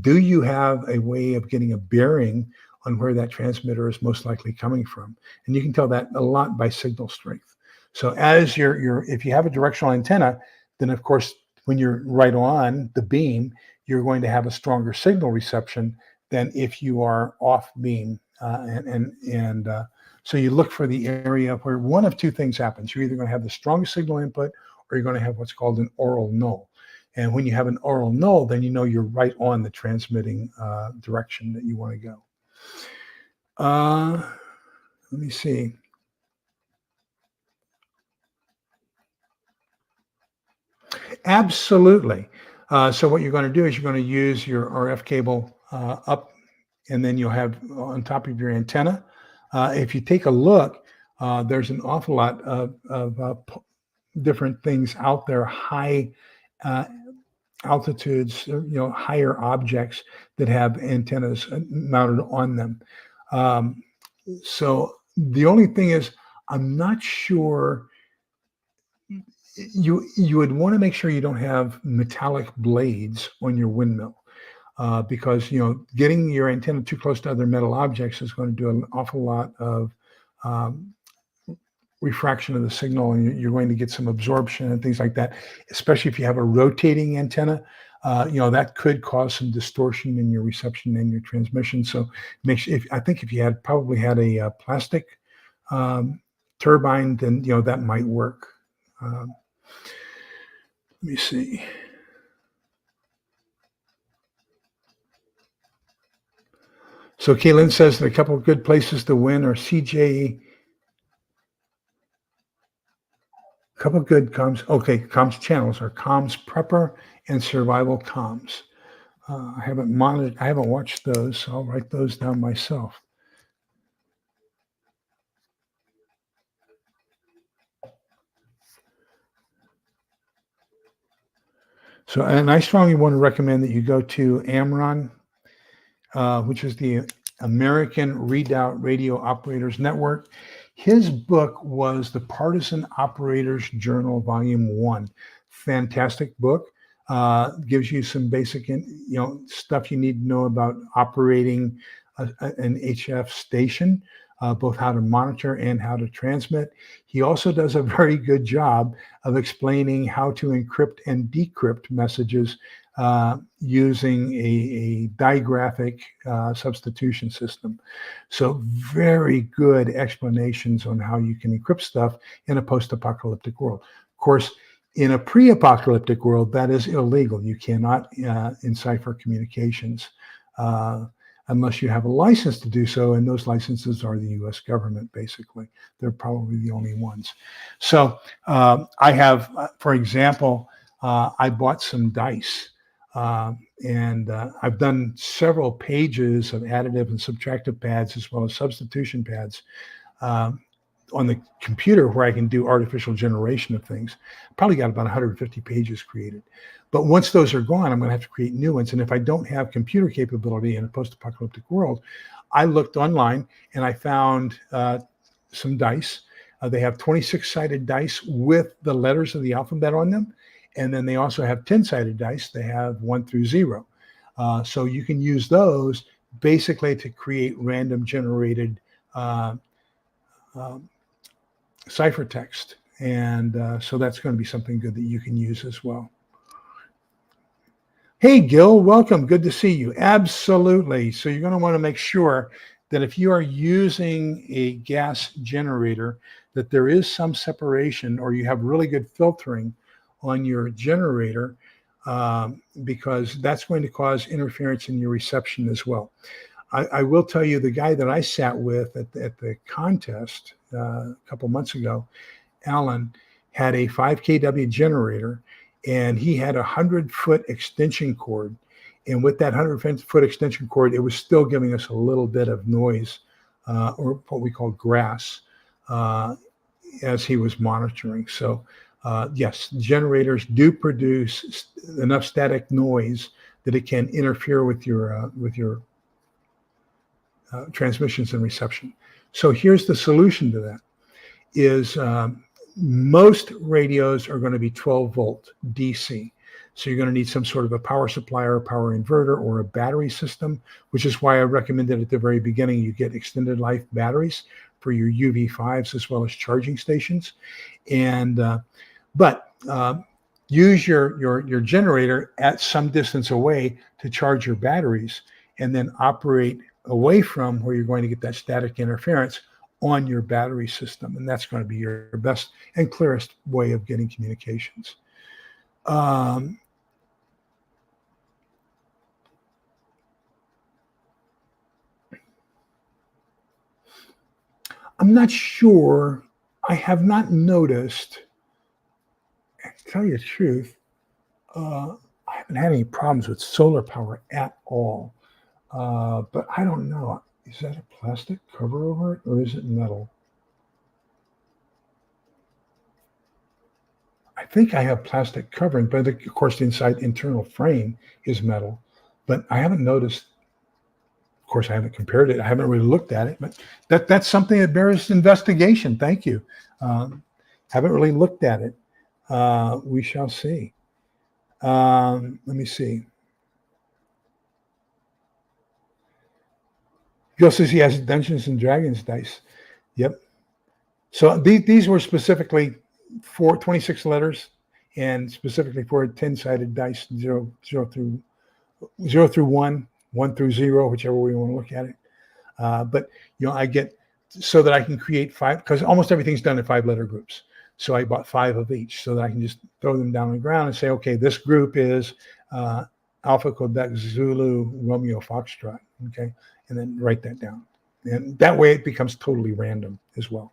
Do you have a way of getting a bearing on where that transmitter is most likely coming from? And you can tell that a lot by signal strength. So as if you have a directional antenna, then of course, when you're right on the beam, you're going to have a stronger signal reception than if you are off beam. So you look for the area where one of two things happens. You're either going to have the strongest signal input, or you're going to have what's called an aural null. And when you have an aural null, then you know you're right on the transmitting direction that you want to go. Let me see. Absolutely. So what you're going to do is you're going to use your RF cable up, and then you'll have on top of your antenna. If you take a look, there's an awful lot of different things out there, high altitudes, higher objects that have antennas mounted on them. So the only thing is, I'm not sure. You would want to make sure you don't have metallic blades on your windmill. Because getting your antenna too close to other metal objects is going to do an awful lot of refraction of the signal, and you're going to get some absorption and things like that. Especially if you have a rotating antenna, that could cause some distortion in your reception and your transmission. So I think if you probably had a plastic turbine, then that might work. Let me see. So Kaylin says that a couple of good places to win are CJ. A couple of good comms channels are Comms Prepper and survival comms. I haven't watched those, so I'll write those down myself. So, and I strongly want to recommend that you go to AMRON, which is the American Redoubt Radio Operators Network. His book was the Partisan Operators Journal, Volume 1. Fantastic book. Gives you some basic, stuff you need to know about operating an HF station, both how to monitor and how to transmit. He also does a very good job of explaining how to encrypt and decrypt messages using a digraphic substitution system. So very good explanations on how you can encrypt stuff in a post-apocalyptic world. Of course, in a pre-apocalyptic world, that is illegal. You cannot encipher communications unless you have a license to do so, and those licenses are the U.S. government, basically. They're probably the only ones. So I have, for example, I bought some dice. And I've done several pages of additive and subtractive pads as well as substitution pads on the computer where I can do artificial generation of things. Probably got about 150 pages created. But once those are gone, I'm going to have to create new ones. And if I don't have computer capability in a post-apocalyptic world, I looked online and I found some dice. They have 26-sided dice with the letters of the alphabet on them. And then they also have 10-sided dice. They have 1 through 0. So you can use those basically to create random generated ciphertext. And so that's going to be something good that you can use as well. Hey, Gil, welcome. Good to see you. Absolutely. So you're going to want to make sure that if you are using a gas generator, that there is some separation or you have really good filtering on your generator, because that's going to cause interference in your reception as well. I will tell you, the guy that I sat with at the contest a couple months ago, Alan, had a 5 kW generator, and he had a 100-foot extension cord. And with that 100-foot extension cord, it was still giving us a little bit of noise, or what we call grass, as he was monitoring. So yes, generators do produce enough static noise that it can interfere with your transmissions and reception. So here's the solution to that: is most radios are going to be 12-volt DC. So you're going to need some sort of a power supply or a power inverter or a battery system, which is why I recommended at the very beginning you get extended life batteries for your UV5s as well as charging stations. And but use your generator at some distance away to charge your batteries, and then operate away from where you're going to get that static interference on your battery system. And that's going to be your best and clearest way of getting communications. I'm not sure. I have not noticed, to tell you the truth, I haven't had any problems with solar power at all. But I don't know. Is that a plastic cover over it, or is it metal? I think I have plastic covering, but of course the internal frame is metal. But I haven't noticed. Of course, I haven't compared it. I haven't really looked at it, but that's something that bears investigation. Thank you. Haven't really looked at it. We shall see. Let me see. Gil says he has Dungeons and Dragons dice. Yep. So these were specifically for 26 letters and specifically for a 10-sided dice, 0 through 1, 1 through 0, whichever way you want to look at it. But I get so that I can create 5, because almost everything's done in 5-letter groups. So I bought 5 of each so that I can just throw them down on the ground and say, okay, this group is Alpha, Quebec, Zulu, Romeo, Foxtrot. Okay. And then write that down. And that way it becomes totally random as well.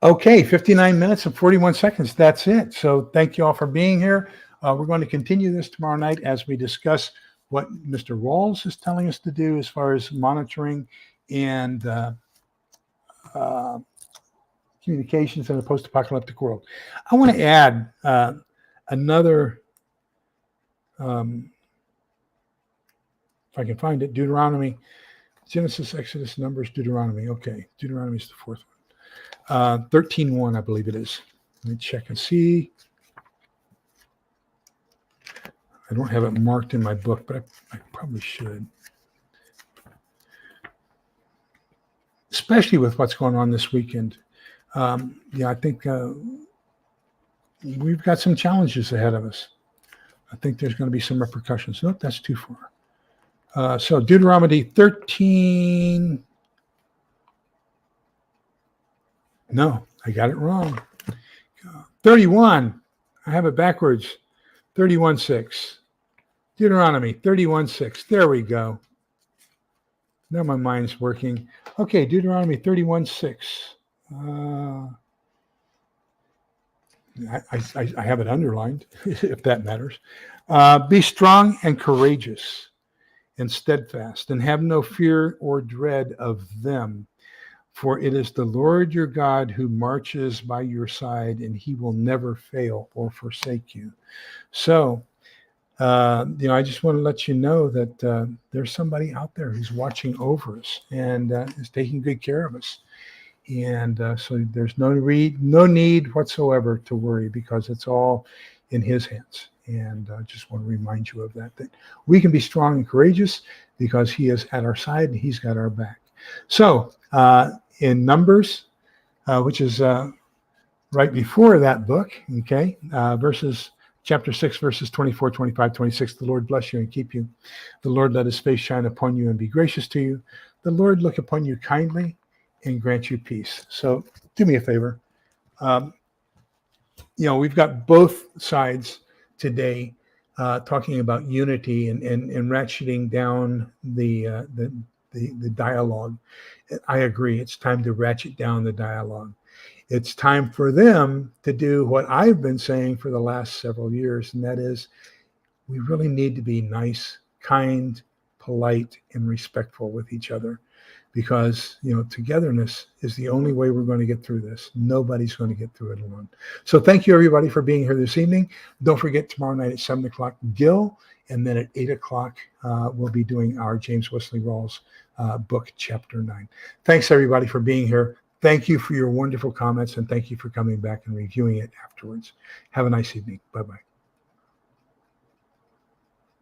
Okay, 59 minutes and 41 seconds. That's it. So thank you all for being here. We're going to continue this tomorrow night as we discuss what Mr. Rawles is telling us to do as far as monitoring and communications in a post-apocalyptic world. I want to add another, if I can find it, Deuteronomy, Genesis, Exodus, Numbers, Deuteronomy. Okay, Deuteronomy is the fourth one. 13:1, I believe it is. Let me check and see. I don't have it marked in my book, but I probably should. Especially with what's going on this weekend. I think we've got some challenges ahead of us. I think there's going to be some repercussions. Nope, that's too far. So Deuteronomy 13. No, I got it wrong. 31. I have it backwards. 31:6. Deuteronomy 31:6. There we go. Now my mind's working. Okay, Deuteronomy 31:6. I have it underlined, if that matters. Be strong and courageous and steadfast, and have no fear or dread of them. For it is the Lord your God who marches by your side, and he will never fail or forsake you. So, I just want to let you know that there's somebody out there who's watching over us and is taking good care of us. And so there's no need whatsoever to worry, because it's all in his hands. And I just want to remind you of that we can be strong and courageous because he is at our side and he's got our back. So in Numbers, which is right before that book, okay, chapter 6, verses 24, 25, 26, the Lord bless you and keep you. The Lord let his face shine upon you and be gracious to you. The Lord look upon you kindly and grant you peace. So do me a favor. We've got both sides today talking about unity and ratcheting down the dialogue. I agree. It's time to ratchet down the dialogue. It's time for them to do what I've been saying for the last several years, and that is we really need to be nice, kind, polite, and respectful with each other, because togetherness is the only way we're going to get through this. Nobody's going to get through it alone. So thank you, everybody, for being here this evening. Don't forget, tomorrow night at 7 o'clock, Gil, and then at 8 o'clock, we'll be doing our James Wesley Rawles book, Chapter 9. Thanks, everybody, for being here. Thank you for your wonderful comments, and thank you for coming back and reviewing it afterwards. Have a nice evening. Bye-bye.